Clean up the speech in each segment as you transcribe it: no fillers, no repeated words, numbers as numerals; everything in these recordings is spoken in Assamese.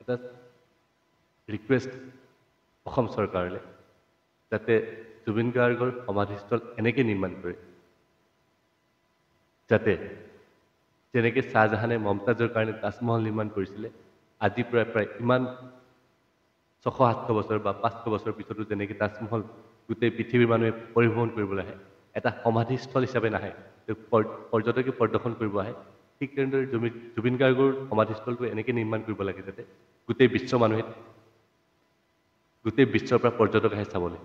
এটা ৰিকুৱেষ্ট অসম চৰকাৰলৈ যাতে জুবিন গাৰ্গৰ সমাধিস্থল এনেকৈ নিৰ্মাণ কৰে যাতে যেনেকৈ শ্বাহজাহানে মমতাজৰ কাৰণে তাজমহল নিৰ্মাণ কৰিছিলে আজি প্ৰায় ইমান 600-700 বছৰ বা 500 বছৰ পিছতো যেনেকৈ তাজমহল গোটেই পৃথিৱীৰ মানুহে পৰিভ্ৰমণ কৰিবলৈ আহে এটা সমাধিস্থল হিচাপে নাহে পৰ্যটকে প্ৰদৰ্শন কৰিব আহে ঠিক তেনেদৰে জুবিন গাৰ্গৰ সমাধিস্থলটো এনেকৈ নিৰ্মাণ কৰিব লাগে যাতে গোটেই বিশ্বৰ মানুহে গোটেই বিশ্বৰ পৰা পৰ্যটক আহে চাবলৈ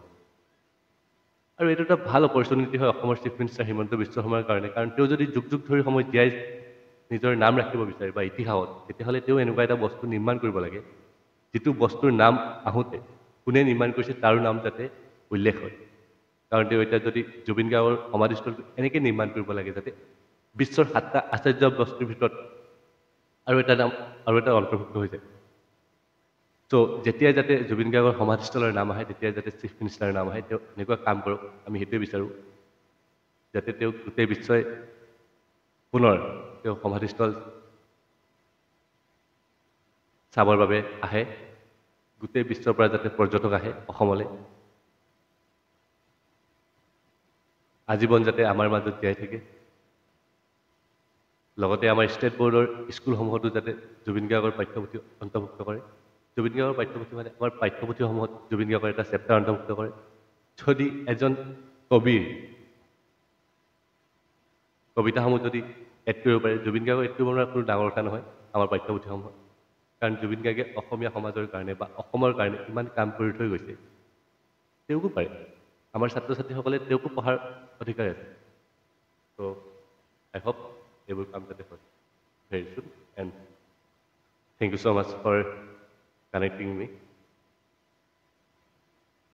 আৰু এইটো এটা ভাল অপৰচুনিটি হয় অসমৰ চিফ মিনিষ্টাৰ হিমন্ত বিশ্ব শৰ্মাৰ কাৰণে কাৰণ তেওঁ যদি যুগ যুগ ধৰি সময় জীয়াই নিজৰ নাম ৰাখিব বিচাৰে বা ইতিহাসত তেতিয়াহ'লে তেওঁ এনেকুৱা এটা বস্তু নিৰ্মাণ কৰিব লাগে যিটো বস্তুৰ নাম আহোঁতে কোনে নিৰ্মাণ কৰিছে তাৰো নাম যাতে উল্লেখ হয় কাৰণ তেওঁ এতিয়া যদি জুবিন গাৰ্গৰ সমাধিস্থলটো এনেকৈ নিৰ্মাণ কৰিব লাগে যাতে বিশ্বৰ 7টা আশ্চৰ্য বস্তুৰ ভিতৰত আৰু এটা অন্তৰ্ভুক্ত হৈ যায় তো যেতিয়াই যাতে জুবিন গাৰ্গৰ সমাধিস্থলৰ নাম আহে তেতিয়াই যাতে চিফ মিনিষ্টাৰৰ নাম আহে তেওঁ এনেকুৱা কাম কৰক আমি সেইটোৱে বিচাৰোঁ যাতে তেওঁ গোটেই বিশ্বই পুনৰ তেওঁ সমাধিস্থল চাবৰ বাবে আহে গোটেই বিশ্বৰ পৰা যাতে পৰ্যটক আহে অসমলৈ আজীৱন যাতে আমাৰ মাজত জীয়াই থাকে লগতে আমাৰ ষ্টেট বৰ্ডৰ স্কুলসমূহতো যাতে জুবিন গাৰ্গৰ পাঠ্যপুথি অন্তৰ্ভুক্ত কৰে জুবিন গাৰ্গৰ পাঠ্যপুথি মানে আমাৰ পাঠ্যপুথিসমূহত জুবিন গাৰ্গৰ এটা চেপ্টাৰ অন্তৰ্ভুক্ত কৰে যদি এজন কবিৰ কবিতাসমূহ যদি এড কৰিব পাৰে জুবিন গাৰ্গক এড কৰিব নোৱাৰা কোনো ডাঙৰ কথা নহয় আমাৰ পাঠ্যপুথিসমূহত কাৰণ জুবিন গাৰ্গে অসমীয়া সমাজৰ কাৰণে বা অসমৰ কাৰণে ইমান কাম কৰি থৈ গৈছে তেওঁকো পাৰে আমাৰ ছাত্ৰ ছাত্ৰীসকলে তেওঁকো পঢ়াৰ অধিকাৰ আছে ত' আই হোপ এইবোৰ কাম যাতে হয় very soon and thank you so' much for connecting me